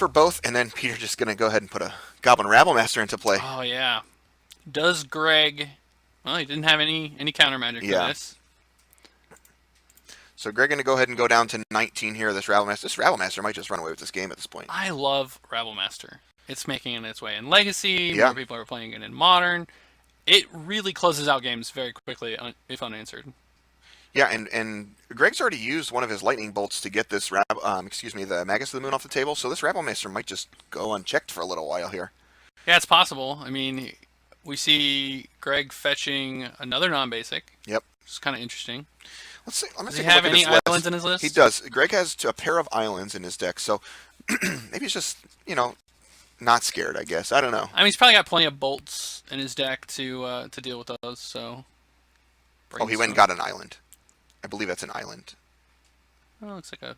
for both, and then Peter just going to go ahead and put a Goblin Rabblemaster into play. Oh, yeah. Does Greg... Well, he didn't have any counter magic for this. So Greg going to go ahead and go down to 19 here. This Rabblemaster might just run away with this game at this point. I love Rabblemaster. It's making its way in Legacy. Yeah. More people are playing it in Modern. It really closes out games very quickly if unanswered. Yeah, and Greg's already used one of his lightning bolts to get this the Magus of the Moon off the table. So this Rabblemaster might just go unchecked for a little while here. Yeah, it's possible. I mean, we see Greg fetching another non-basic. Yep. It's kind of interesting. Let's see. Does he have any islands in his list? He does. Greg has a pair of islands in his deck, so maybe he's just, not scared, I guess. I don't know. I mean, he's probably got plenty of bolts in his deck to deal with those, so... Oh, he went and got an island. I believe that's an island. Oh, looks like a...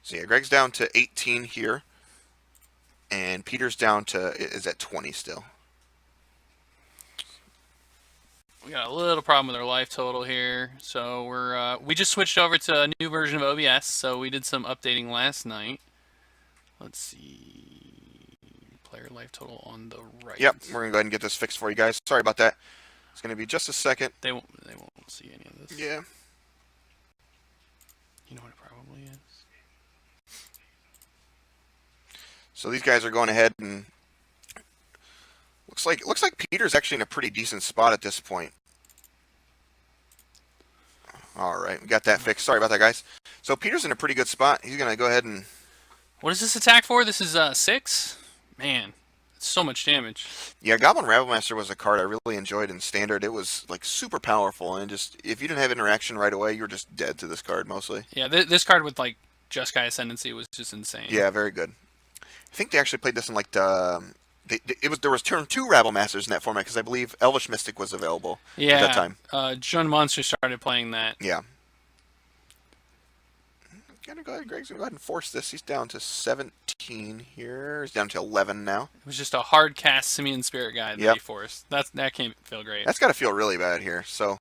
So yeah, Greg's down to 18 here, and Peter's down to, is at 20 still. We got a little problem with our life total here, so we just switched over to a new version of OBS, so we did some updating last night. Let's see, player life total on the right. Yep, we're gonna go ahead and get this fixed for you guys. Sorry about that. It's gonna be just a second. They won't see any of this. Yeah. You know what it probably is. So these guys are going ahead and looks like Peter's actually in a pretty decent spot at this point. All right, we got that fixed. Sorry about that, guys. So Peter's in a pretty good spot. He's gonna go ahead and... What is this attack for? This is 6? Man, it's so much damage. Yeah, Goblin Rabblemaster was a card I really enjoyed in Standard. It was like super powerful, and just if you didn't have interaction right away, you were just dead to this card mostly. Yeah, this card with like Jeskai Ascendancy was just insane. Yeah, very good. I think they actually played this in like the... there was turn 2 Rabblmasters in that format because I believe Elvish Mystic was available at that time. Jun Monster started playing that. Yeah. Greg's gonna go ahead and force this. He's down to 17 here. He's down to 11 now. It was just a hard cast Simian Spirit Guide that he forced. That can't feel great. That's got to feel really bad here. So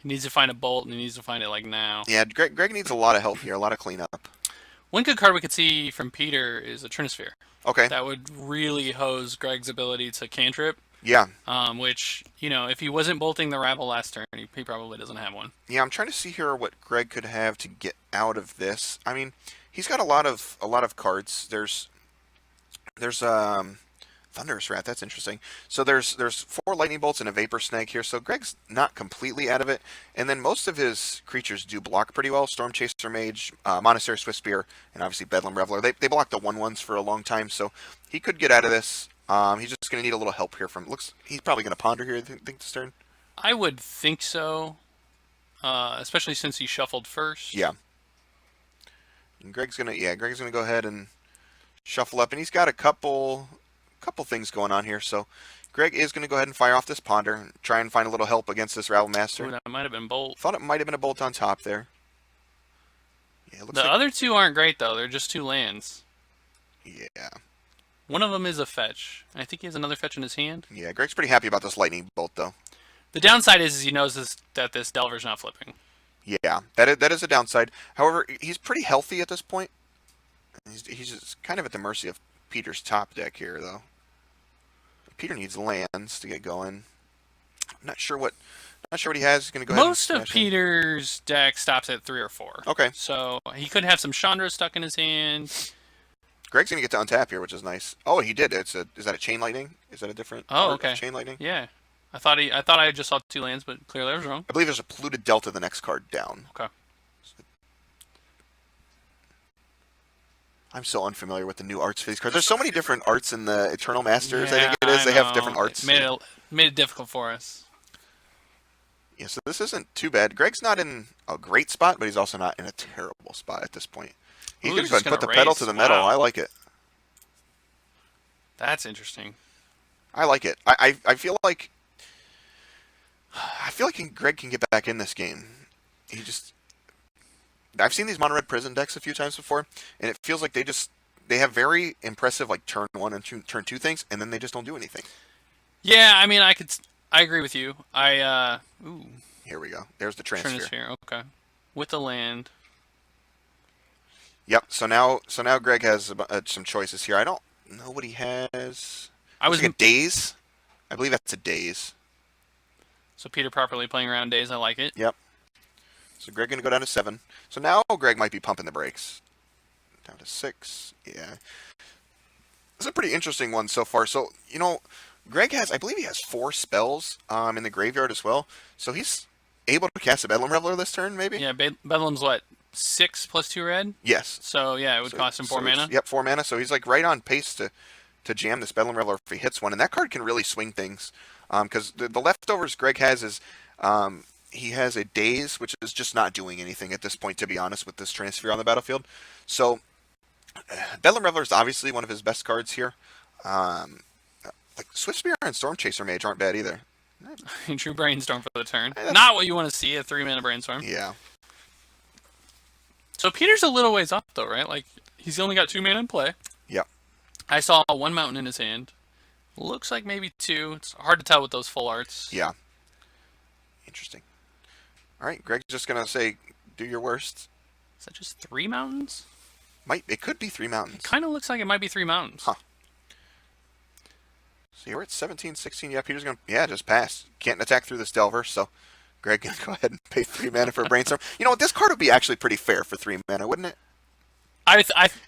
he needs to find a bolt, and he needs to find it like now. Yeah, Greg needs a lot of help here, a lot of cleanup. One good card we could see from Peter is a Trinisphere. Okay. That would really hose Greg's ability to cantrip. Yeah. Which, if he wasn't bolting the Rabble last turn, he probably doesn't have one. Yeah, I'm trying to see here what Greg could have to get out of this. I mean, he's got a lot of cards. There's Thunderous Rat. That's interesting. So there's 4 lightning bolts and a vapor snag here. So Greg's not completely out of it. And then most of his creatures do block pretty well. Storm Chaser Mage, Monastery Swift Spear, and obviously Bedlam Reveler. They block the 1/1s for a long time, so he could get out of this. He's just going to need a little help here from... He's probably going to ponder here, I think, this turn. I would think so, especially since he shuffled first. Yeah. And Greg's going to go ahead and shuffle up, and he's got a couple things going on here. So Greg is going to go ahead and fire off this Ponder and try and find a little help against this Rabblemaster. Ooh, that might have been Bolt. Thought it might have been a Bolt on top there. Yeah, the other 2 aren't great, though. They're just 2 lands. Yeah. One of them is a fetch. I think he has another fetch in his hand. Yeah, Greg's pretty happy about this Lightning Bolt, though. The downside is he knows that this Delver's not flipping. Yeah, that is a downside. However, he's pretty healthy at this point. He's just kind of at the mercy of Peter's top deck here, though. Peter needs lands to get going. I'm not sure what he has. He's going to go ahead. Most of Peter's deck stops at 3 or 4. Okay. So he could have some Chandra stuck in his hand. Greg's going to get to untap here, which is nice. Oh, he did. Is that a Chain Lightning? Is that a different? Oh, okay. Chain Lightning. Yeah. I thought I just saw 2 lands, but clearly I was wrong. I believe there's a Polluted Delta the next card down. Okay. I'm so unfamiliar with the new arts for these cards. There's so many different arts in the Eternal Masters. Yeah, I think it is. They have different arts. It made it difficult for us. Yeah, so this isn't too bad. Greg's not in a great spot, but he's also not in a terrible spot at this point. He's going to go ahead and put the pedal to the metal. I like it. That's interesting. I like it. I feel like Greg can get back in this game. I've seen these mono red prison decks a few times before, and it feels like they have very impressive like turn 1 and turn 2 things, and then they just don't do anything. Yeah, I mean, I agree with you. Here we go. There's the transfer. Okay. With the land. Yep. So now Greg has some choices here. I don't know what he has. I Looks was like a daze. I believe that's a daze. So Peter properly playing around days. I like it. Yep. So Greg going to go down to 7. So now Greg might be pumping the brakes. Down to 6. Yeah. This is a pretty interesting one so far. So, Greg I believe he has 4 spells in the graveyard as well. So he's able to cast a Bedlam Reveler this turn, maybe? Yeah, Bedlam's what? 6 plus 2 red? Yes. So, yeah, it would cost him 4 mana. Yep, 4 mana. So he's like right on pace to jam this Bedlam Reveler if he hits one. And that card can really swing things. Because the leftovers Greg has is he has a Daze, which is just not doing anything at this point, to be honest, with this Transfer on the battlefield. So Bedlam Reveler is obviously one of his best cards here. Like Swift Spear and Storm Chaser Mage aren't bad either. True Brainstorm for the turn. Not what you want to see, a 3-mana Brainstorm. Yeah. So Peter's a little ways up, though, right? Like, he's only got 2 mana in play. Yep. I saw 1 mountain in his hand. Looks like maybe 2. It's hard to tell with those full arts. Yeah. Interesting. All right, Greg's just going to say, do your worst. Is that just 3 mountains? It could be 3 mountains. It kind of looks like it might be 3 mountains. Huh. So we're at 17, 16. Yeah, Peter's going to, just pass. Can't attack through this Delver, so Greg can go ahead and pay 3 mana for a Brainstorm. You know what? This card would be actually pretty fair for 3 mana, wouldn't it?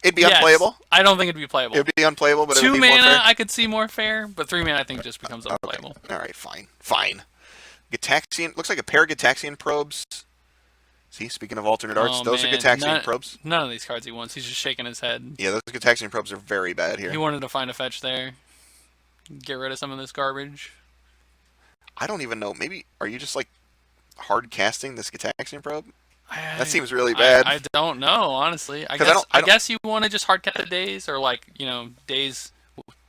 It'd be unplayable? I don't think it'd be playable. It'd be unplayable, but it 2 would be more mana, fair? I could see more fair, but 3 mana I think just becomes unplayable. Okay. All right, fine. Gitaxian, looks like a pair of Gitaxian Probes. See, speaking of alternate arts, those are Gitaxian Probes. None of these cards he wants. He's just shaking his head. Yeah, those Gitaxian Probes are very bad here. He wanted to find a fetch there. Get rid of some of this garbage. I don't even know. Maybe, are you just like hard casting this Gitaxian Probe? That seems really bad. I don't know, honestly. I guess you want to just hard cast the Daze, or like, Daze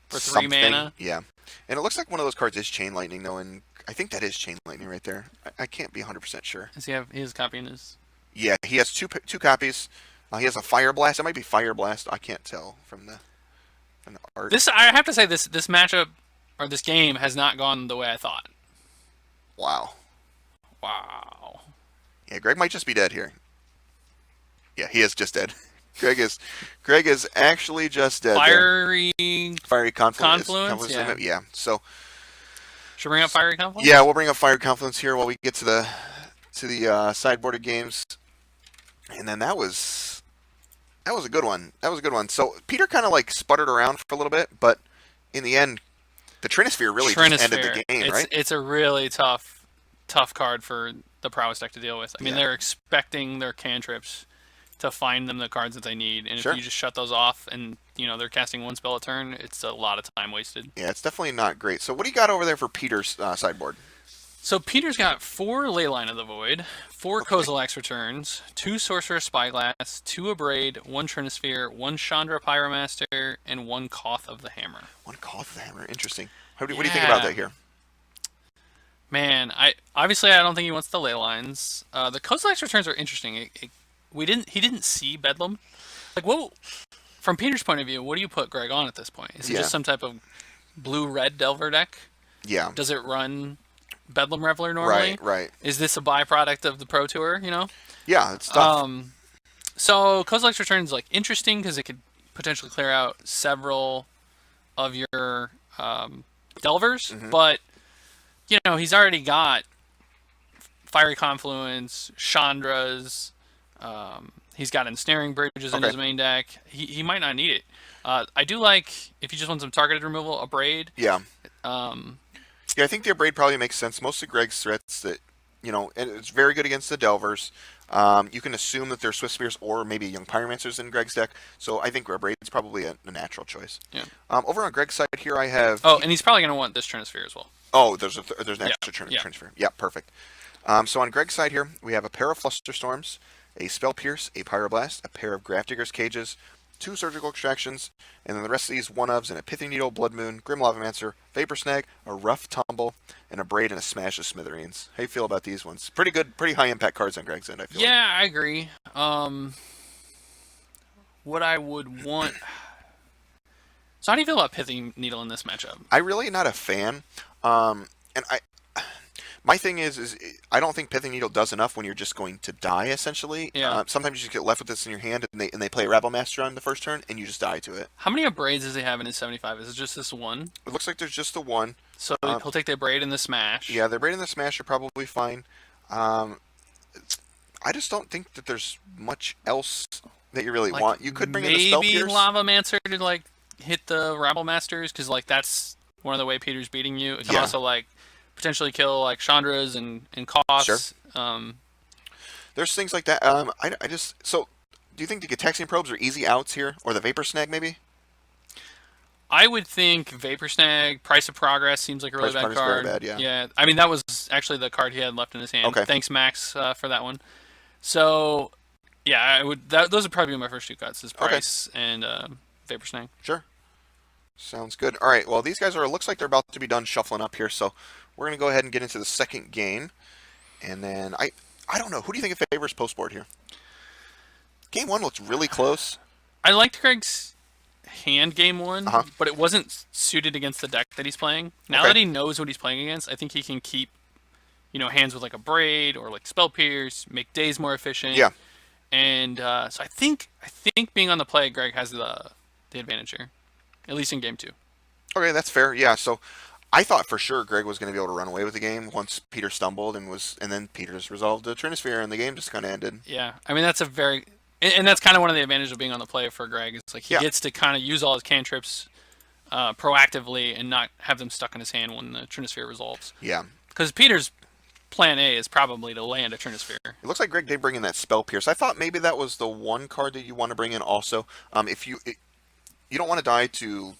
for 3 mana. Yeah. And it looks like one of those cards is Chain Lightning, though, and I think that is Chain Lightning right there. I can't be 100% sure. Does he has a copy in his? Yeah, he has two copies. He has a Fire Blast. It might be Fire Blast. I can't tell from the art. I have to say this matchup or this game has not gone the way I thought. Wow. Yeah, Greg might just be dead here. Yeah, he is just dead. Greg is actually just dead. Fiery Confluence. Yeah. So should we bring up Fiery Confluence? Yeah, we'll bring up Fiery Confluence here while we get to the sideboarded games. And then that was a good one. So Peter kind of like sputtered around for a little bit, but in the end, the Trinisphere really just ended the game, right? It's a really tough card for the Prowess deck to deal with. I mean, they're expecting their cantrips to find them the cards that they need, and if you just shut those off and they're casting 1 spell a turn, it's a lot of time wasted. Yeah, it's definitely not great. So what do you got over there for Peter's sideboard? So Peter's got 4 Leyline of the Void, 4 Kozilek's Returns, 2 Sorcerer's Spyglass, 2 Abrade, 1 Trinisphere, 1 Chandra Pyromaster, and 1 Koth of the Hammer. 1 Koth of the Hammer, interesting. What do you think about that here? Man, I don't think he wants the Leylines. The Kozilek's Returns are interesting. He didn't see Bedlam. Like, from Peter's point of view, what do you put Greg on at this point? Is it just some type of blue-red Delver deck? Yeah. Does it run Bedlam Reveler normally? Right. Is this a byproduct of the Pro Tour, Yeah, it's tough. So Kozilek's Return is like interesting because it could potentially clear out several of your Delvers, but he's already got Fiery Confluence, Chandras, he's got Ensnaring Bridges in his main deck. He might not need it. I do like, if you just want some targeted removal, Abrade. Yeah. Yeah, I think the Abrade probably makes sense. Most of Greg's threats that, and it's very good against the Delvers. You can assume that there's Swift Spears or maybe Young Pyromancers in Greg's deck. So I think Abrade's probably a natural choice. Yeah. Over on Greg's side here, I have... Oh, and he's probably going to want this Trinisphere as well. Oh, there's an extra Trinisphere. Yeah, perfect. So on Greg's side here, we have a pair of Flusterstorms, a Spell Pierce, a Pyroblast, a pair of Grafdigger's Cages, 2 Surgical Extractions, and then the rest of these 1-ofs, an Pithing Needle, Blood Moon, Grim Lavamancer, Vapor Snag, a Rough Tumble, and a Braid and a Smash of Smithereens. How you feel about these ones? Pretty good, pretty high impact cards on Greg's end, I feel. Yeah, I agree. What I would want... So how do you feel about Pithing Needle in this matchup? I'm really not a fan. And My thing is I don't think Pithing Needle does enough when you're just going to die, essentially. Yeah. Sometimes you just get left with this in your hand, and they play Rabble Master on the first turn, and you just die to it. How many abrades does he have in his 75? Is it just this one? It looks like there's just the one. So he'll take the abrade and the smash. Yeah, the Braid and the Smash are probably fine. Um, I just don't think that there's much else that you really Like, want. You could bring in the Spell maybe Pierce. Lava Mancer to like hit the Rabble Masters, because like that's one of the way Peter's beating you. It can Yeah. also like potentially kill like Chandras and Koss. Sure. There's things like that. I just so. Do you think the Gataxian Probes are easy outs here, or the Vapor Snag maybe? I would think Vapor Snag, Price of Progress seems like a really Price of bad Progress card. very bad, yeah. I mean that was actually the card he had left in his hand. Okay. Thanks Max for that one. So yeah, I would. Those would probably be my first two cuts: is Price and Vapor Snag. Sure. Sounds good. All right. Well, these guys are. Looks like they're about to be done shuffling up here, so we're gonna go ahead and get into the second game, and then I don't know. Who do you think favors post board here? Game one looks really close. I liked Greg's hand game one, Uh-huh. but it wasn't suited against the deck that he's playing. Now Okay. that he knows what he's playing against, I think he can keep, hands with like a braid or like spell pierce, make days more efficient. Yeah. And so I think being on the play, Greg has the advantage here, at least in game two. Okay, that's fair. Yeah. So I thought for sure Greg was going to be able to run away with the game once Peter stumbled and then Peter just resolved the Trinisphere and the game just kind of ended. Yeah, I mean that's a very and that's kind of one of the advantages of being on the play for Greg. It's like he gets to kind of use all his cantrips proactively and not have them stuck in his hand when the Trinisphere resolves. Yeah. Because Peter's plan A is probably to land a Trinisphere. It looks like Greg did bring in that Spell Pierce. I thought maybe that was the one card that you want to bring in also. If you don't want to die to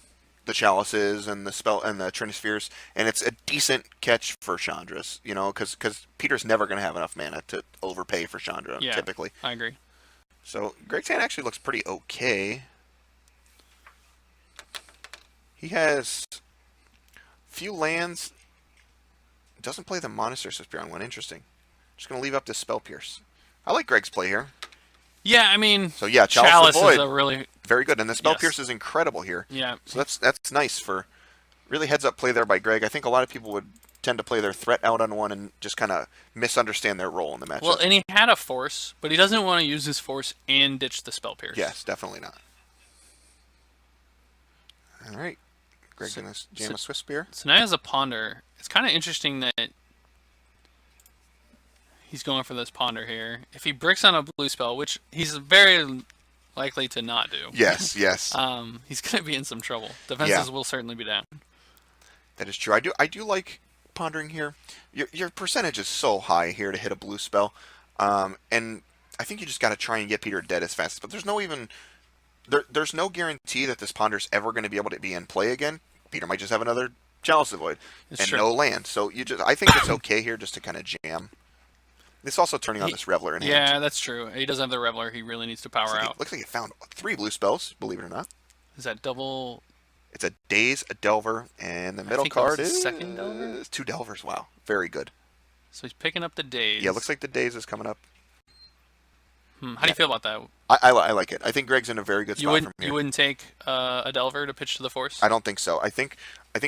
the Chalices and the spell and the Trinispheres, and it's a decent catch for Chandras, because Peter's never going to have enough mana to overpay for Chandra typically. I agree. So Greg's hand actually looks pretty okay. He has few lands. Doesn't play the Monastery Suspiron one. Interesting. Just going to leave up this Spell Pierce. I like Greg's play here. Yeah, I mean, So yeah, Chalice Void, is a really very good, and the Spell Yes. Pierce is incredible here. yeah. So that's nice for really heads up play there by Greg. I think a lot of people would tend to play their threat out on one and just kind of misunderstand their role in the matchup. Well, and he had a force, but he doesn't want to use his force and ditch the spell pierce. Yes, definitely not. All right, Greg's gonna jam a Swift Spear. So now he has a Ponder. It's kind of interesting that he's going for this Ponder here. If he bricks on a blue spell, which he's very likely to not do. Yes, He's going to be in some trouble. Defenses will certainly be down. that is true. I do like pondering here. Your percentage is so high here to hit a blue spell, and I think you just got to try and get Peter dead as fast. But there's no guarantee that this Ponder's ever going to be able to be in play again. Peter might just have another Chalice of Void and true. no land. So I think it's okay here just to kind of jam. It's also turning on this Reveler in hand. Yeah, that's true. He doesn't have the Reveler. He really needs to power out. Looks like he found 3 blue spells, believe it or not. Is that double? It's a Daze, a Delver, and the middle think that was card the is second Delver? 2 Delvers. Wow, very good. So he's picking up the days. Yeah, looks like the Daze is coming up. How do you feel about that? I like it. I think Greg's in a very good spot from here. You wouldn't take a Delver to pitch to the Force? I don't think so. I think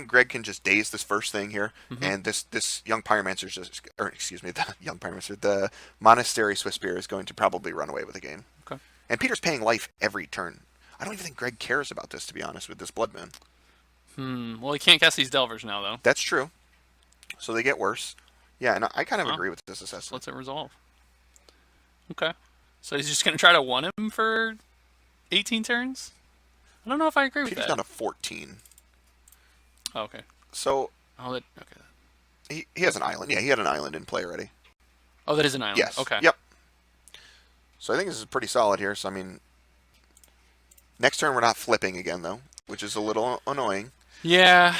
Greg can just daze this first thing here, and this young Pyromancer's the young Pyromancer, the Monastery Swiss Spear is going to probably run away with the game. Okay. And Peter's paying life every turn. I don't even think Greg cares about this, to be honest, with this Blood Moon. Well, he can't cast these Delvers now, though. That's true. So they get worse. Yeah, and I kind of agree with this assessment. Let's it resolve. Okay. So he's just going to try to one him for 18 turns? I don't know if I agree with Peter's that. down to 14. Oh, okay. So Okay. he has an island. Yeah, he had an island in play already. Oh, that is an island. Yes. Okay. Yep. So I think this is pretty solid here. So, I mean, next turn we're not flipping again, though, which is a little annoying. Yeah.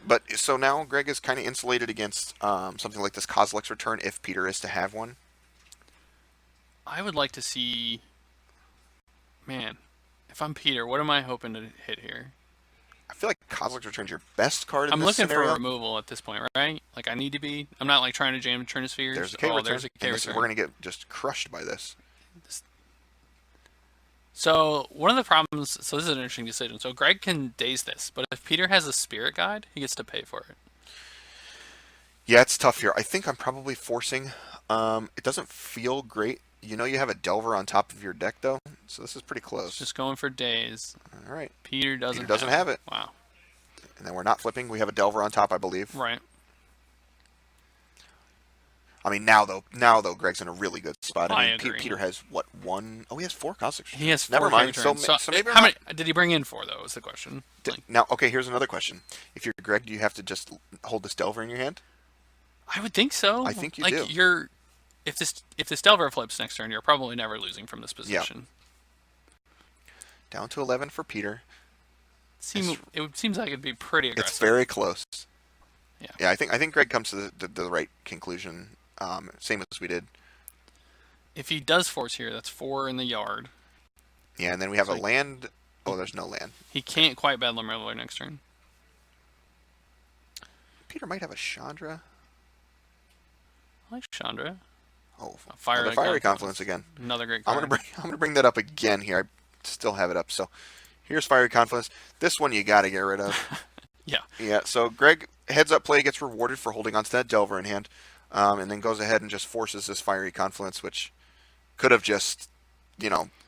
But so now Greg is kind of insulated against something like this Kozilek's return if Peter is to have one. I would like to see... Man, if I'm Peter, what am I hoping to hit here? I feel like Kozilek's return is your best card in I'm this looking scenario. for removal at this point, right? Like, I need to be... I'm not, like, trying to jam Trinispheres. There's a K return. There's a K And this- return. we're going to get just crushed by this. So, one of the problems... So, this is an interesting decision. So, Greg can daze this, but if Peter has a Spirit Guide, he gets to pay for it. Yeah, it's tough here. I think I'm probably forcing. It doesn't feel great. You know you have a Delver on top of your deck, though, so this is pretty close. Just going for days. All right. Peter Peter doesn't doesn't have have it. Wow. And then we're not flipping. We have a Delver on top, I believe. Right. I mean, now though, Greg's in a really good spot. I mean, agree. Peter has what, one? Oh, he has 4 Cossack. He has 4 Never mind. favor turns. So maybe how many did he bring in for, though, is the question. now, okay, here's another question. If you're Greg, do you have to just hold this Delver in your hand? I would think so. I think you like, do. If this Delver flips next turn, you're probably never losing from this position. Down to 11 for Peter. It seems like it'd be pretty aggressive. It's very close. Yeah. Yeah, I think Greg comes to the right conclusion. Same as we did. If he does force here, that's 4 in the yard. Yeah, and then we have a land. Oh, there's no land. He can't quite Bedlam Reveler next turn. Peter might have a Chandra. I like Chandra. Oh, Fiery Confluence again. Another great card. I'm gonna bring that up again here. I still have it up. So here's Fiery Confluence. This one you got to get rid of. Yeah. Yeah. So Greg heads up play gets rewarded for holding onto that Delver in hand, and then goes ahead and just forces this Fiery Confluence, which could have just,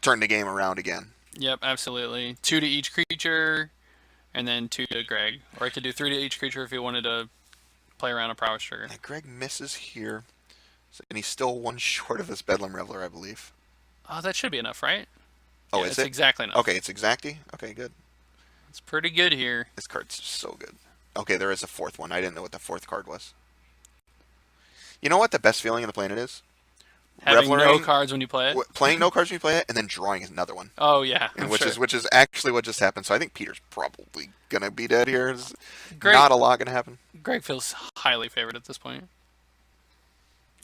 turned the game around again. Yep, absolutely. 2 to each creature, and then 2 to Greg. Or I could do 3 to each creature if he wanted to play around a Prowess trigger. And Greg misses here, and he's still 1 short of this Bedlam Reveler, I believe. Oh, that should be enough, right? Oh, yeah, is it's it? Exactly enough. Okay, it's exacty? Okay, good. It's pretty good here. This card's so good. Okay, there is a 4th one. I didn't know what the 4th card was. You know what the best feeling on the planet is? Having no Revelering, cards when you play it. Playing no cards when you play it, and then drawing another one. Oh yeah, Which is actually what just happened. So I think Peter's probably gonna be dead here. Greg, not a lot gonna happen. Greg feels highly favored at this point.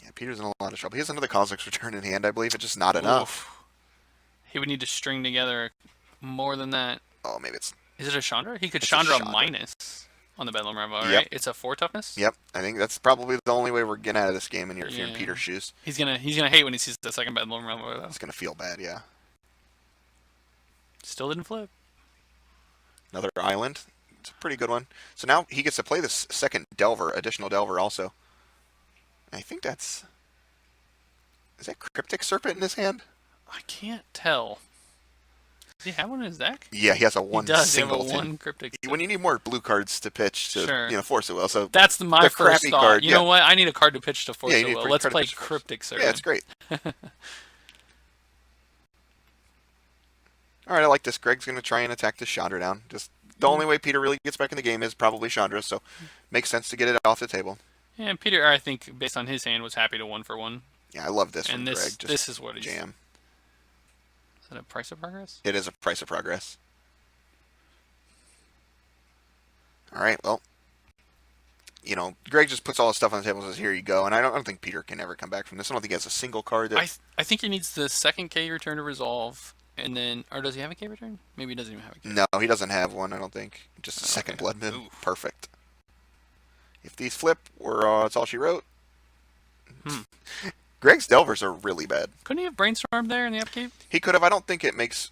Yeah, Peter's in a lot of trouble. He has another Cosmic's Return in hand, I believe. It's just not enough. He would need to string together more than that. Oh, maybe it's. Is it a Chandra? He could It's Chandra a Chandra. minus on the Bedlam Revo, right? Yep. It's a 4 toughness. Yep, I think that's probably the only way we're getting out of this game. And if you're in Yeah. Peter's shoes, He's gonna hate when he sees the second Bedlam Revo, though. it's gonna feel bad. Yeah. Still didn't flip. Another island. It's a pretty good one. So now he gets to play this second Delver, additional Delver also. I think that's. Is that Cryptic Serpent in his hand? I can't tell. Does he have one in his deck? Yeah, he has a He one does. single. He have a 1 cryptic. When you need more blue cards to pitch to Sure. force it well. So That's my the first crappy thought. card, You yeah. know what? I need a card to pitch to force Yeah, it you need a well. card Let's to play pitch to force. Cryptic Serpent. yeah, it's great. All right, I like this. Greg's going to try and attack this Chandra down. Just the only way Peter really gets back in the game is probably Chandra, so makes sense to get it off the table. Yeah, and Peter, I think, based on his hand, was happy to 1 for 1. Yeah, I love this And one, this Greg. Just this is what he's. jam. Is that a price of progress? It is a price of progress. All right, well, Greg just puts all his stuff on the table and says, "Here you go." And I don't think Peter can ever come back from this. I don't think he has a single card that. I think he needs the second K return to resolve, and then, or does he have a K return? Maybe he doesn't even have a K. No, he doesn't have one. I don't think. Just a second Blood Moon. Oof. Perfect. If these flip, it's all she wrote. Greg's Delvers are really bad. Couldn't he have brainstormed there in the upkeep? He could have. I don't think it makes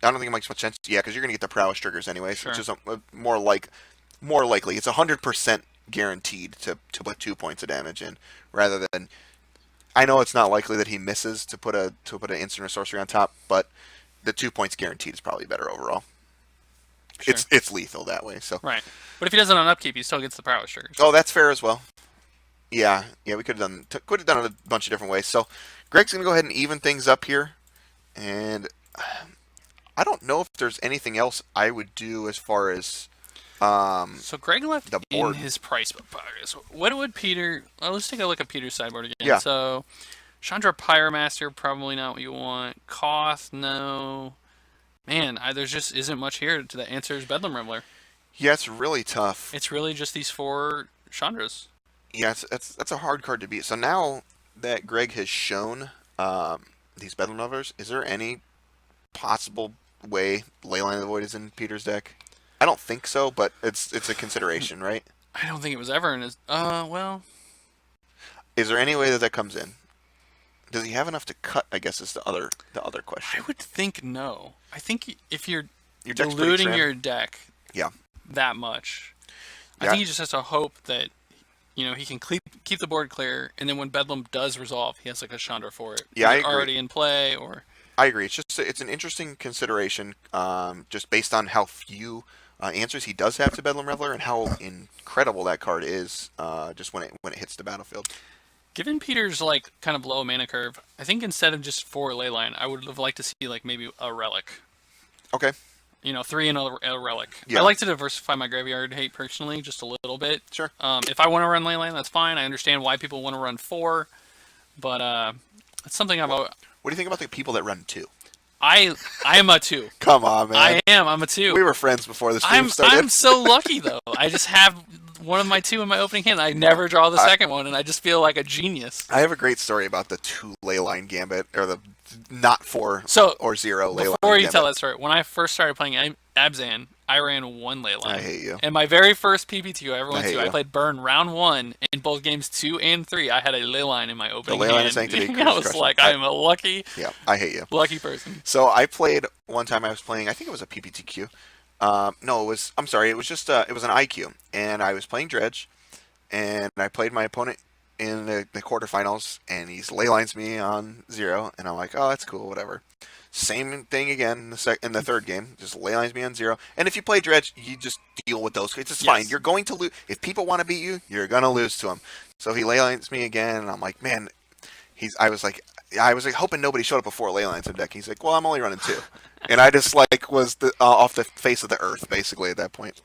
much sense. Yeah, because you're going to get the Prowess triggers anyway, Sure. which is more likely. It's 100% guaranteed to put 2 points of damage in, rather than. I know it's not likely that he misses to put an instant or sorcery on top, but the 2 points guaranteed is probably better overall. Sure. It's lethal that way. So. Right. But if he does it on upkeep, he still gets the Prowess triggers. Oh, that's fair as well. Yeah, we could have done it a bunch of different ways. So, Greg's gonna go ahead and even things up here, and I don't know if there's anything else I would do as far as So Greg left the in board. his price progress. What would Peter? Well, let's take a look at Peter's sideboard again. Yeah. So, Chandra Pyromaster, probably not what you want. Koth, no. Man, there just isn't much here to that answers Bedlam Reveler. Yeah, it's really tough. It's really just these 4 Chandras. Yeah, that's a hard card to beat. So now that Greg has shown these Bedlam Lovers, is there any possible way Leyline of the Void is in Peter's deck? I don't think so, but it's a consideration, right? I don't think it was ever in his. Well. Is there any way that comes in? Does he have enough to cut? I guess is the other question. I would think no. I think if you're Your deck's pretty diluting trim. your deck Yeah. that much, I Yeah. think he just has to hope that he can keep the board clear, and then when Bedlam does resolve, he has like a Chandra for it. Yeah, I Either agree. already in play or. I agree. It's an interesting consideration, just based on how few answers he does have to Bedlam Reveler and how incredible that card is, just when it hits the battlefield. Given Peter's like kind of low mana curve, I think instead of just 4 Leyline, I would have liked to see like maybe a relic. Okay. 3 and a relic. Yeah. I like to diversify my graveyard hate personally, just a little bit. Sure. If I want to run Leyline, that's fine. I understand why people want to run 4, but it's something I've always. What do you think about the people that run 2? I am a 2. Come on, man. I'm a 2. We were friends before the stream started. I'm so lucky though. I just have one of my 2 in my opening hand. I never draw the second one, and I just feel like a genius. I have a great story about the 2 Leyline Gambit, or the not 4 or 0 Leyline Gambit. Before you tell that story, when I first started playing Abzan, I ran 1 Leyline. I hate you. And my very first PPTQ I ever went to, you. I played Burn round 1. In both games 2 and 3, I had a Leyline in my opening the Leyline hand. Is Sanctity. I was like, I am a lucky, I hate you. lucky person. So I played one time. I was playing. I think it was a PPTQ. No, it was. I'm sorry. It was just. It was an IQ, and I was playing Dredge, and I played my opponent in the quarterfinals, and he leylines me on 0, and I'm like, oh, that's cool, whatever. Same thing again in the third game. Just leylines me on 0, and if you play Dredge, you just deal with those. It's just fine. You're going to lose. If people want to beat you, you're gonna lose to them. So he leylines me again, and I'm like, man. I was like hoping nobody showed up before Leylines in deck. He's like, well, I'm only running 2, and I just like was off the face of the earth basically at that point.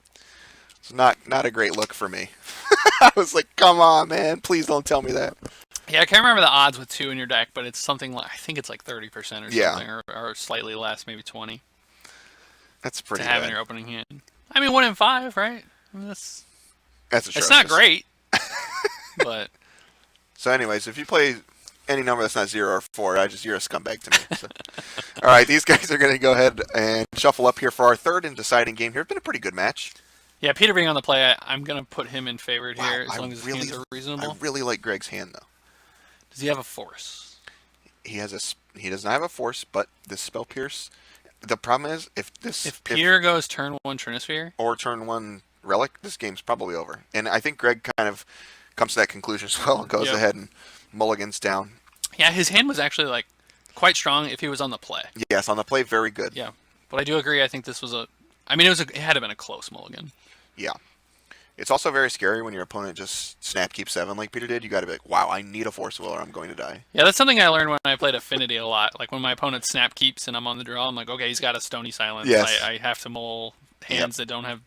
It's not a great look for me. I was like, come on, man, please don't tell me that. Yeah, I can't remember the odds with 2 in your deck, but it's something like I think it's like 30% or something, or slightly less, maybe 20. That's pretty. To have in your opening hand. I mean, 1 in 5, right? I mean, that's atrocious. It's not great, but. So, anyways, if you play any number that's not 0 or 4, you're a scumbag to me. So. All right, these guys are going to go ahead and shuffle up here for our third and deciding game here. It's been a pretty good match. Yeah, Peter being on the play, I'm going to put him in favored here as long as his hands are reasonable. I really like Greg's hand, though. Does he have a force? He does not have a force, but this Spell Pierce. The problem is if Peter goes turn 1 Trinisphere or turn 1 Relic, this game's probably over. And I think Greg kind of comes to that conclusion as well. Goes ahead and mulligans down. Yeah, his hand was actually like quite strong if he was on the play. Yes, on the play, very good. Yeah, but I do agree. I think this was it had to have been a close mulligan. Yeah. It's also very scary when your opponent just snap keep 7 like Peter did. You got to be like, wow, I need a Force Will or I'm going to die. Yeah, that's something I learned when I played Affinity a lot. Like when my opponent snap keeps and I'm on the draw, I'm like, okay, he's got a Stony Silence. Yes. I have to mull hands that don't have,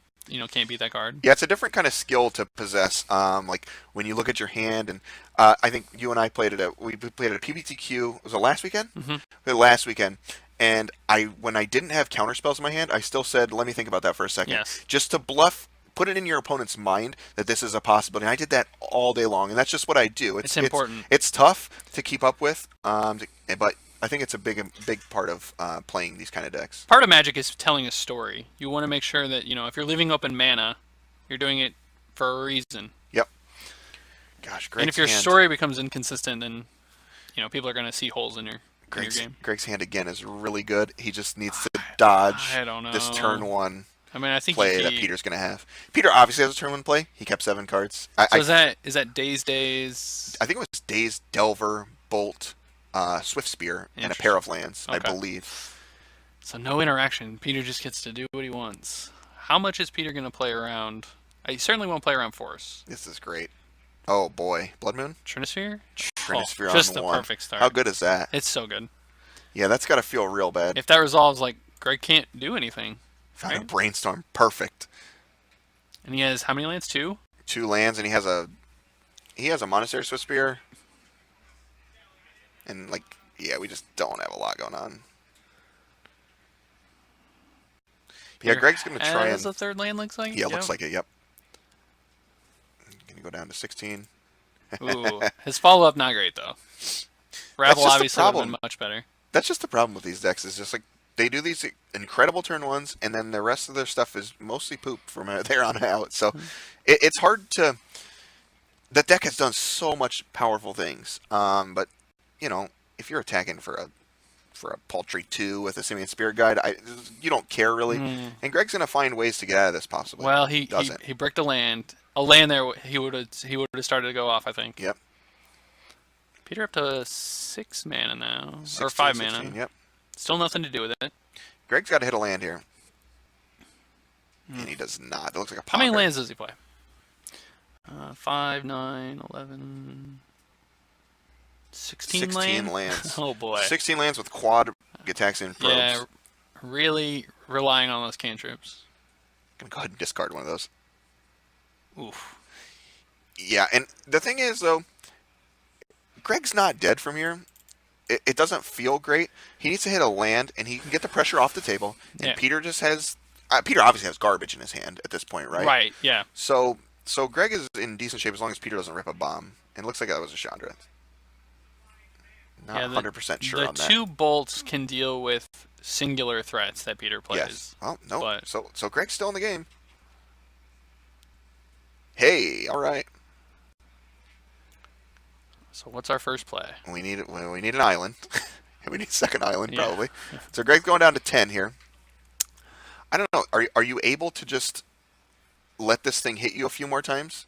can't beat that card. Yeah, it's a different kind of skill to possess. Like when you look at your hand, and I think you and I played it we played it at PBTQ. Was it last weekend? Mm-hmm. Last weekend. And when I didn't have counter spells in my hand, I still said, let me think about that for a second. Yes. Just to bluff. Put it in your opponent's mind that this is a possibility. And I did that all day long, and that's just what I do. It's important. It's tough to keep up with, but I think it's a big part of playing these kind of decks. Part of Magic is telling a story. You want to make sure that if you're leaving open mana, you're doing it for a reason. Yep. Gosh, Greg's And if your hand, story becomes inconsistent, then people are going to see holes in your game. Greg's hand again is really good. He just needs to dodge I don't know. this turn 1. I think play that Peter's going to have. Peter obviously has a turn 1 play. He kept 7 cards. Is that Daze? I think it was Daze, Delver, Bolt, Swift Spear, and a pair of lands, I believe. So no interaction. Peter just gets to do what he wants. How much is Peter going to play around? I certainly won't play around Force. This is great. Oh boy, Blood Moon? Trinisphere? Trinisphere on just 1. the perfect start. How good is that? It's so good. Yeah, that's got to feel real bad. If that resolves, Greg can't do anything. Found a Brainstorm. Perfect. And he has how many lands? 2? 2 lands, and he has a Monastery Swift Spear. And we just don't have a lot going on. Peter Greg's going to try has a third land, looks like? Yeah, looks like it, yep. Going to go down to 16. Ooh, his follow-up not great, though. Ravel obviously would have been much better. That's just the problem with these decks, is just they do these incredible turn 1s, and then the rest of their stuff is mostly poop from there on out. So it's hard to... The deck has done so much powerful things, but, if you're attacking for for a paltry 2 with a Simian Spirit Guide. You don't care really. And Greg's gonna find ways to get out of this possibly. Well, he doesn't. he bricked a land. A land there, he would have started to go off, I think. Yep. Peter up to 6 mana now, 16, or 5 16, mana. Yep. Still nothing to do with it. Greg's got to hit a land here. And he does not. It looks like a How ponder. many lands does he play? 5, 9, 11, 16 lands. Oh boy. 16 lands with quad attacks and probes. Yeah, really relying on those cantrips. Gonna go ahead and discard one of those. Oof. Yeah, and the thing is though, Greg's not dead from here. It doesn't feel great. He needs to hit a land, and he can get the pressure off the table. And Yeah. Peter just has. Peter obviously has garbage in his hand at this point, right? Right. Yeah. So Greg is in decent shape as long as Peter doesn't rip a bomb. And it looks like that was a Chandra. Not 100% sure on that. The 2 bolts can deal with singular threats that Peter plays. Yes. Well, no. But... So Greg's still in the game. Hey, all right. So what's our first play? We need an island. We need a second island Yeah. probably. So Greg's going down to 10 here. I don't know. Are you able to just let this thing hit you a few more times?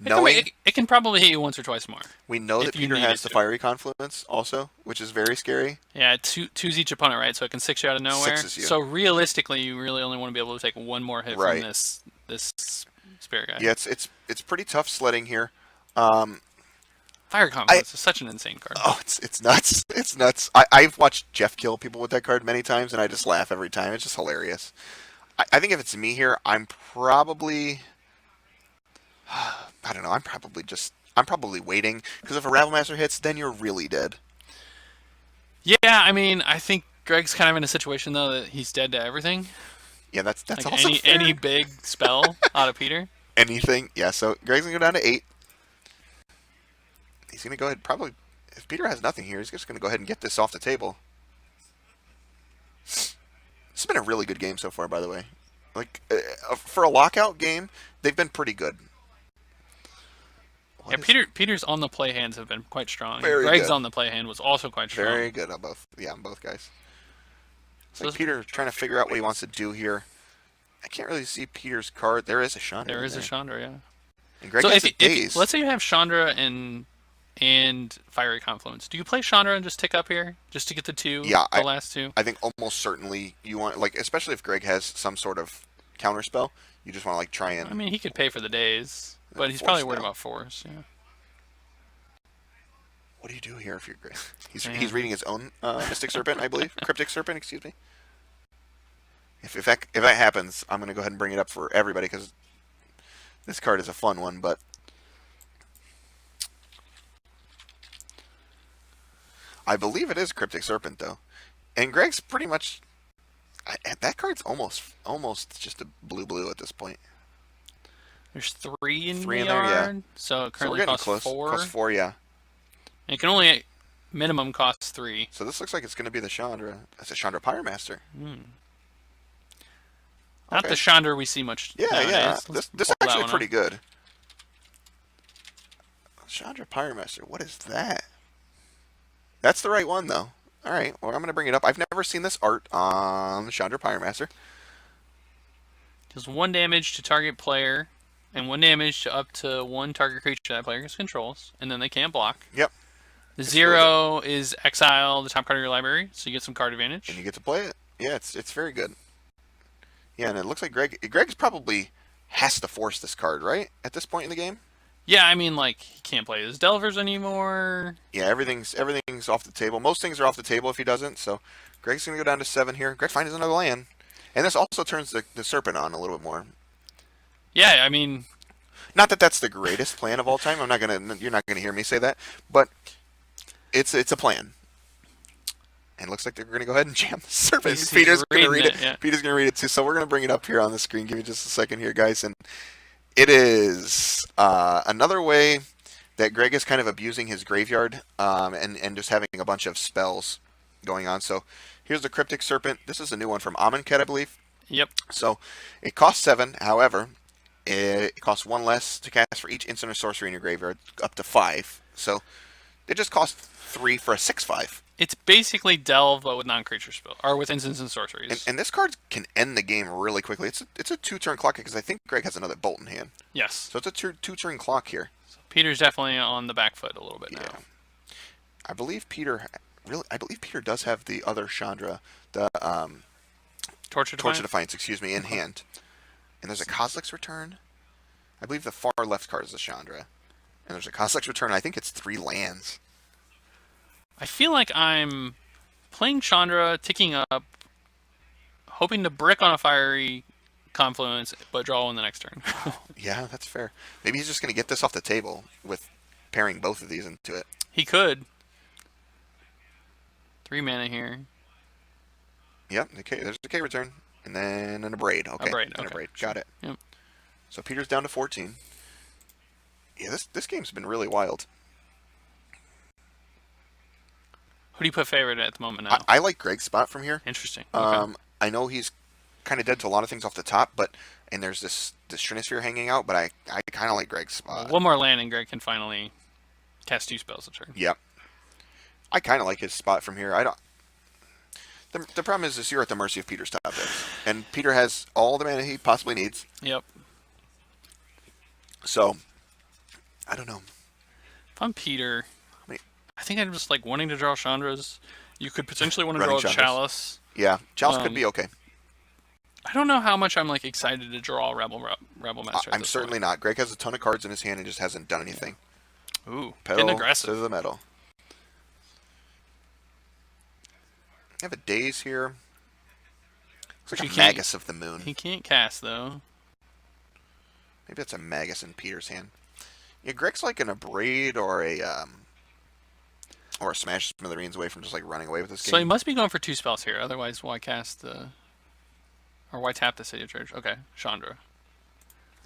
It can probably hit you once or twice more. We know that if you Peter need has it the to. fiery confluence also, which is very scary. Yeah, two's each opponent, right? So it can 6 you out of nowhere. Sixes you. So realistically, you really only want to be able to take one more hit Right. from this spirit guy. Yeah, it's pretty tough sledding here. Fire confluence is such an insane card. Oh, it's nuts. It's nuts. I've watched Jeff kill people with that card many times, and I just laugh every time. It's just hilarious. I think if it's me here, I'm probably... I don't know. I'm probably waiting, because if a Ravelmaster hits, then you're really dead. Yeah, I mean, I think Greg's kind of in a situation though that he's dead to everything. Yeah, that's Like also fair. any big spell out of Peter. Anything. Yeah, so Greg's going to go down to 8. He's going to go ahead, probably, if Peter has nothing here, he's just going to go ahead and get this off the table. This has been a really good game so far, by the way. Like, for a lockout game, they've been pretty good. Peter's on the play hands have been quite strong. Very Greg's good. on the play hand was also quite strong. Very good on both. Yeah, on both guys. It's like Peter trying to figure out what he wants to do here. I can't really see Peter's card. There is a Chandra. There is a Chandra, yeah. And Greg So has if a daze. let's say you have Chandra and Fiery Confluence, do you play Chandra and just tick up here just to get the 2? Yeah, the last 2. I think almost certainly you want, like, especially if Greg has some sort of counter spell, you just want to like try and. I mean, he could pay for the days, but he's probably worried about force. Yeah. What do you do here if you're Greg? He's reading his own Mystic Serpent, I believe. Cryptic Serpent, excuse me. If that happens, I'm going to go ahead and bring it up for everybody because this card is a fun one, but I believe it is Cryptic Serpent though. And Greg's pretty much that card's almost just a blue at this point. There's 3 in Three the in there, yeah. yard, so it So we're currently getting costs close. 4. Costs 4, yeah. And it can only minimum cost 3. So this looks like it's going to be the Chandra. It's a Chandra Pyromaster. Not the Chandra we see much. Yeah, nowadays. yeah. Let's This pull is that actually one pretty up. good. Chandra Pyromaster. What is that? That's the right one, though. All right. Well, I'm going to bring it up. I've never seen this art on the Chandra Pyromaster. Does 1 damage to target player, and 1 damage to up to 1 target creature that player controls, and then they can't block. Yep. The 0 is exile the top card of your library, so you get some card advantage. And you get to play it. Yeah, it's very good. Yeah, and it looks like Greg's probably has to force this card, right? At this point in the game? Yeah, I mean, like, he can't play his Delvers anymore. Yeah, everything's off the table. Most things are off the table if he doesn't, so Greg's going to go down to 7 here. Greg finds another land. And this also turns the Serpent on a little bit more. Yeah, I mean... Not that that's the greatest plan of all time. You're not gonna hear me say that, but it's a plan. And it looks like they're gonna go ahead and jam the Serpent. He's Peter's gonna reading read it. yeah. Peter's gonna read it too. So we're gonna bring it up here on the screen. Give me just a second here, guys. And it is another way that Greg is kind of abusing his graveyard and just having a bunch of spells going on. So here's the Cryptic Serpent. This is a new one from Amonkhet, I believe. Yep. So it costs 7. However, it costs 1 less to cast for each instant or sorcery in your graveyard, up to 5. So it just costs 3 for a 6/5. It's basically Delve, but with non-creature spell, or with instants and sorceries. And this card can end the game really quickly. It's a 2-turn clock because I think Greg has another bolt in hand. Yes. So it's a 2-turn clock here. So Peter's definitely on the back foot a little bit now. I believe Peter does have the other Chandra, the Torture Defiance, in hand. And there's a Kozilek's Return. I believe the far left card is the Chandra. And there's a Kozilek's Return. I think it's 3 lands. I feel like I'm playing Chandra, ticking up, hoping to brick on a fiery confluence, but draw in the next turn. Yeah, that's fair. Maybe he's just going to get this off the table with pairing both of these into it. He could. 3 mana here. Yep, there's a K return. And then a Braid. Okay. A Braid, and okay. a Braid. Got it. Yep. So Peter's down to 14. Yeah, this game's been really wild. Who do you put favorite at the moment now? I like Greg's spot from here. Interesting. Okay. I know he's kind of dead to a lot of things off the top, and there's this Trinisphere hanging out, but I kind of like Greg's spot. One more land and Greg can finally cast 2 spells a turn. Yep. I kind of like his spot from here. I don't. The problem is you're at the mercy of Peter's top decks, and Peter has all the mana he possibly needs. Yep. So, I don't know. If I'm Peter, I think I'm just like wanting to draw Chandras. You could potentially want to Running draw Chandras. Chalice. Yeah, Chalice could be okay. I don't know how much I'm like excited to draw Rebel Master. I'm certainly not. Greg has a ton of cards in his hand and just hasn't done anything. Ooh, Pedal getting aggressive. to the metal. I have a Daze here. Looks like a Magus of the Moon. He can't cast though. Maybe that's a Magus in Peter's hand. Yeah, Greg's like in a Braid or a Smash Smithereens away from just like running away with this game. So he must be going for 2 spells here. Otherwise, why cast the... Or why tap the City of Church? Okay, Chandra.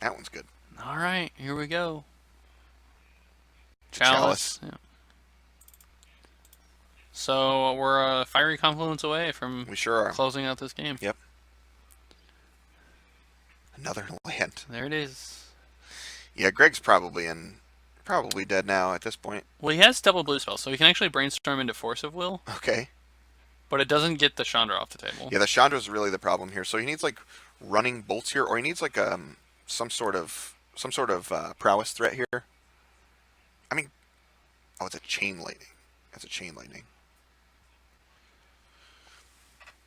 That one's good. All right, here we go. Chalice. Yeah. So we're a fiery confluence away from We sure are. closing out this game. Yep. Another land. There it is. Yeah, Greg's probably dead now at this point. Well, he has double blue spells, so he can actually brainstorm into Force of Will, Okay. but it doesn't get the Chandra off the table. Yeah, the Chandra's really the problem here. So he needs like running bolts here, or he needs like some sort of prowess threat here. I mean, it's a chain lightning. That's a chain lightning.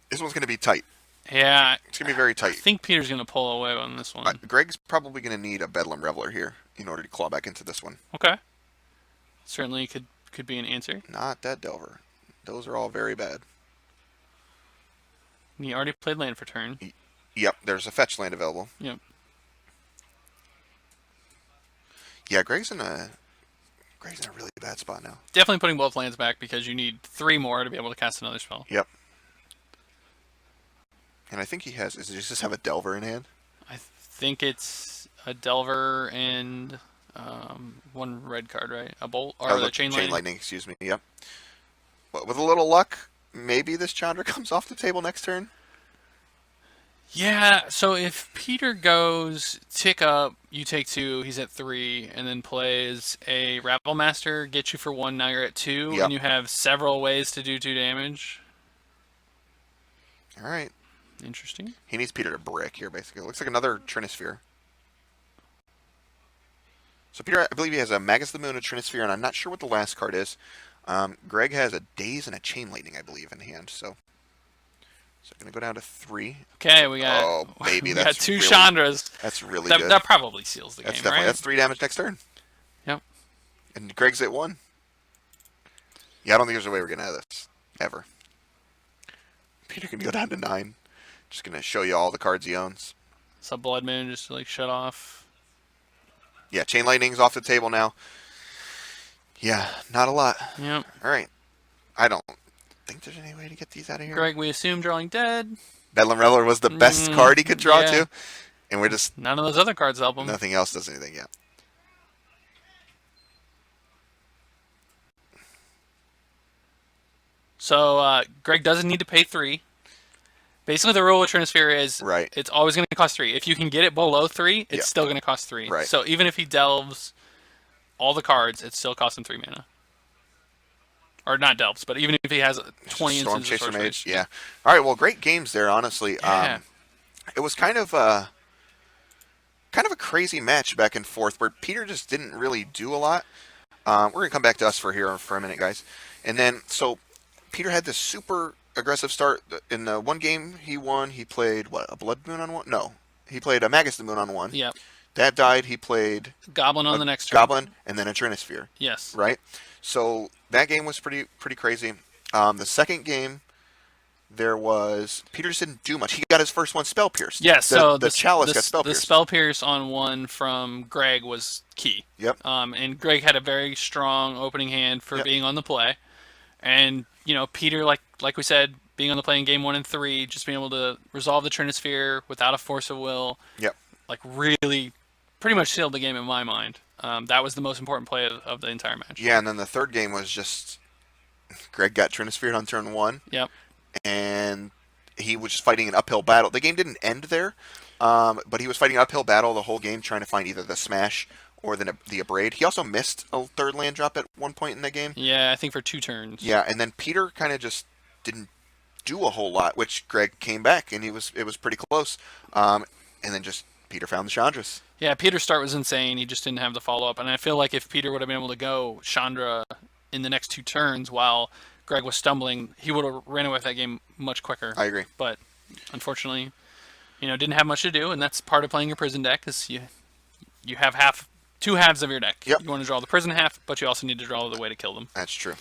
This one's going to be tight. Yeah. It's going to be very I tight. think Peter's going to pull away on this one. Greg's probably going to need a Bedlam Reveler here in order to claw back into this one. Okay. Certainly could be an answer. Not Dead Delver. Those are all very bad. He already played land for turn. Yep, there's a fetch land available. Yep. Yeah, Greg's in a really bad spot now. Definitely putting both lands back because you need 3 more to be able to cast another spell. Yep. And I think he has... Does he just have a Delver in hand? I think it's a Delver and 1 red card, right? A Bolt? Or the Chain Lightning? Chain Lightning, excuse me, yep. But with a little luck, maybe this Chandra comes off the table next turn? Yeah, so if Peter goes tick up, you take 2, he's at 3, and then plays a Rabble Master, get you for 1, now you're at 2, Yep. and you have several ways to do 2 damage. All right. Interesting. He needs Peter to brick here, basically. It looks like another Trinisphere. So Peter, I believe he has a Magus of the Moon, a Trinisphere, and I'm not sure what the last card is. Greg has a Daze and a Chain Lightning, I believe, in hand. So I'm going to go down to 3. Okay, we got, Oh, baby, we that's got 2 really, Chandras. That's really That, good. that probably seals the That's game, definitely, right? That's 3 damage next turn. Yep. And Greg's at 1. Yeah, I don't think there's a way we're getting out of this. Ever. Peter can go down to 9. Just going to show you all the cards he owns. So Blood Moon just to, like, shut off. Yeah, Chain Lightning's off the table now. Yeah, not a lot. Yep. All right. I don't think there's any way to get these out of here. Greg, we assume drawing dead. Bedlam Reveler was the best card he could draw yeah. to. And we're just... None of those other cards help him. Nothing else does anything yet. So Greg doesn't need to pay 3. Basically, the rule with Trinisphere is Right. it's always going to cost 3. If you can get it below 3, it's Yeah. still going to cost 3. Right. So even if he delves all the cards, it still costs him 3 mana. or not Delps, but even if he has 20 Storm instances of Chaser Sorcery. Mage. Yeah. All right. Well, great games there. Honestly, Yeah. it was kind of a crazy match back and forth where Peter just didn't really do a lot. We're gonna come back to us for a minute, guys. And then so Peter had this super aggressive start in the one game he won. He played what, a Blood Moon on one? No, he played a Magus the Moon on one. Yep. That died. He played Goblin on a the next turn. Goblin and then a Trinisphere. Yes. Right. So that game was pretty crazy. The second game, there was Peter just didn't do much. He got his first one spell pierced. Yes. So the Chalice got spell the pierced. spell pierce on one from Greg was key. Yep. And Greg had a very strong opening hand for Yep. being on the play, and Peter, like we said, being on the play in game 1 and 3, just being able to resolve the Trinisphere without a force of will. Yep. Like really, pretty much sealed the game in my mind. That was the most important play of the entire match. Yeah, and then the third game was just Greg got Trinisphere on turn 1. Yep. And he was just fighting an uphill battle. The game didn't end there, but he was fighting an uphill battle the whole game, trying to find either the Smash or the Abrade. He also missed a third land drop at one point in the game. Yeah, I think for 2 turns. Yeah, and then Peter kind of just didn't do a whole lot, which Greg came back, and it was pretty close. And then just Peter found the Chandras. Yeah, Peter's start was insane. He just didn't have the follow-up. And I feel like if Peter would have been able to go Chandra in the next 2 turns while Greg was stumbling, he would have ran away with that game much quicker. I agree. But unfortunately, didn't have much to do, and that's part of playing your prison deck, is you have 2 halves of your deck. Yep. You want to draw the prison half, but you also need to draw the way to kill them. That's true.